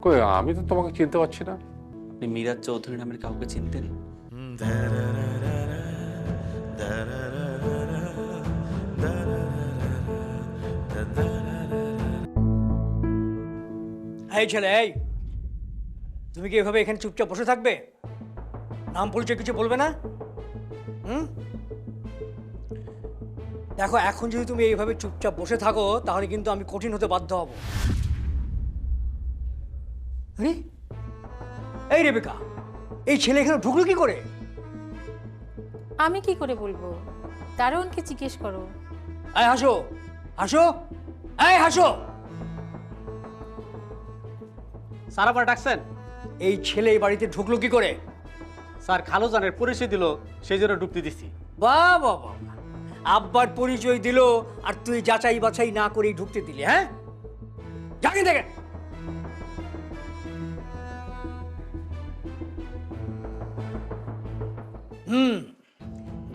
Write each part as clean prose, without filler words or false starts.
কই আমি তো তোমাকে চিনতে পারছি না। আপনি মিরাজ চৌধুরী নামের কাউকে চিনতেন? এই ছেলে, এই তুমি কি এভাবে এখানে চুপচাপ বসে থাকবে? নাম পরিচয় কিছু বলবে না? হুম, দেখো এখন যদি তুমি এইভাবে চুপচাপ বসে থাকো তাহলে কিন্তু আমি কঠিন হতে বাধ্য হব। আরে, এই রেবেকা, এই ছেলে এখানে ঢুকলো কি করে? আমি কি করে বলবো? দারোয়ানকে জিজ্ঞেস করো। এই হাসো, হাসো, এই হাসো। স্যার আবার ডাকছেন? এই ছেলে এই বাড়িতে ঢুকলো কি করে? স্যার খালুজানের পরিচয় দিল, সেই জন্য ঢুকতে দিছি। বাহ বাহ বাহ, আব্বার পরিচয় দিল আর তুই যাচাই বাছাই না করেই ঢুকতে দিলি? হ্যাঁ, জানি দেখে।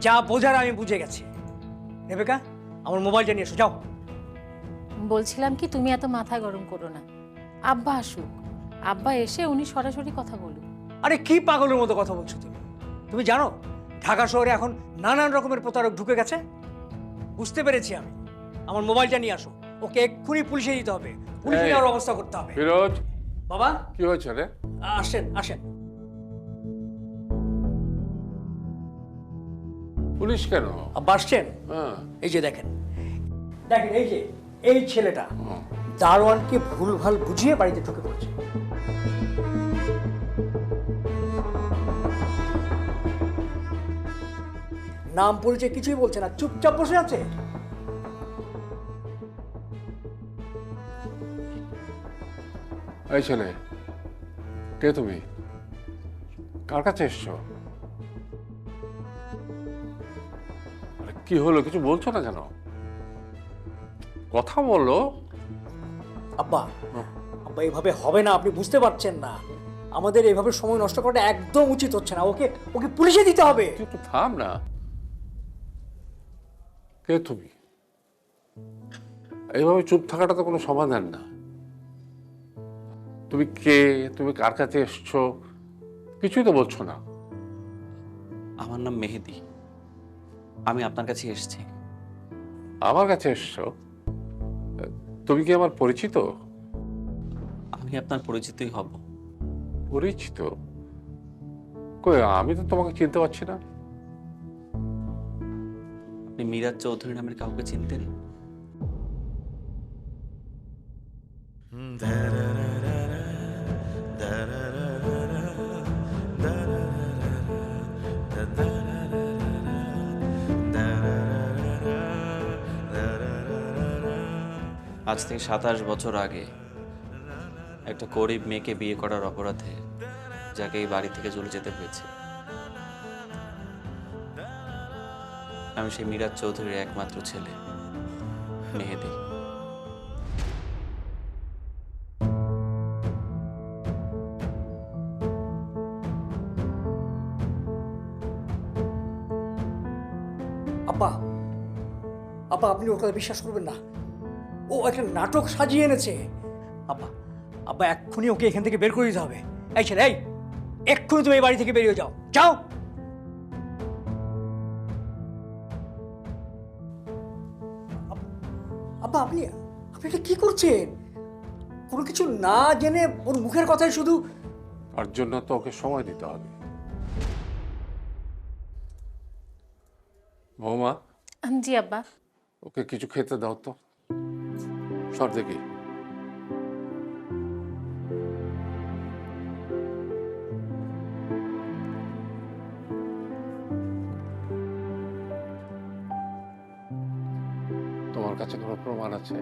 যা বোঝার আমি বুঝে গেছি। রেবেকা, আমার মোবাইলটা নিয়ে এসো, যাও। বলছিলাম কি, তুমি এত মাথা গরম করো না। আব্বা আসুক, আব্বা এসে উনি সরাসরি কথা বলুন। আরে কি পাগলের মতো কথা বলছো তুমি? তুমি জানো ঢাকা শহরে এখন নানান রকমের প্রতারক ঢুকে গেছে। বুঝতে পেরেছি আমি। আমার মোবাইলটা নিয়ে আসো, ওকে এক্ষুনি পুলিশে দিতে হবে, পুলিশে এই। নেওয়ার ব্যবস্থা করতে হবে। ফিরোজ, বাবা, কি হয়েছে রে? আসেন আসেন। পুলিশ কেন? আব্বা আসছেন? হ্যাঁ। এই যে দেখেন, দেখেন এই যে এই ছেলেটা দারোয়ানকে ভুলভাল বুঝিয়ে বাড়িতে ঢুকে পড়ছে। নাম পরিচয় কিছুই বলছে না, চুপচাপ বসে আছে। এই ছেলে, কে তুমি? কার কাছে এসছো? আরে কি হলো, কিছু বলছো না কেন? কথা বলো। আব্বা, আব্বা এভাবে হবে না, আপনি বুঝতে পারছেন না। আমাদের এভাবে সময় নষ্ট করাটা একদম উচিত হচ্ছে না। ওকে ওকে পুলিশে দিতে হবে। তুই একটু থাম না। কে তুমি? এইভাবে চুপ থাকাটা তো কোনো সমাধান না। তুমি কে? তুমি কার কাছে এসছো? কিছুই তো বলছো না। আমার নাম মেহেদি। আমি আপনার কাছে এসেছি। আমার কাছে এসছো? তুমি কি আমার পরিচিত? আমি আপনার পরিচিতই হব। পরিচিত? কই আমি তো তোমাকে চিনতে পারছি না। আপনি মিরাজ চৌধুরী নামের কাউকে চিনতেন? আজ থেকে 27 বছর আগে একটা গরিব মেয়েকে বিয়ে করার অপরাধে যাকে এই বাড়ি থেকে চলে যেতে হয়েছে, আমি সেই মিরাজ চৌধুরীর একমাত্র ছেলে মেহেদি। আব্বা, আব্বা আপনি ওর কথা বিশ্বাস করবেন না। ও একটা নাটক সাজিয়ে এনেছে। আব্বা, আব্বা এক্ষুনি ওকে এখান থেকে বের করে দিতে হবে। এই ছেলে, এই এক্ষুনি তুমি এই বাড়ি থেকে বেরিয়ে যাও, যাও। আব্বা আপনি আপনি এটা কি করছেন? কোনো কিছু না জেনে ওর মুখের কথাই শুধু। তার জন্য তো ওকে সময় দিতে হবে। বৌমা, জি আব্বা। ওকে কিছু খেতে দাও তো। সর দেখি। তোমার কাছে কোনো প্রমাণ আছে?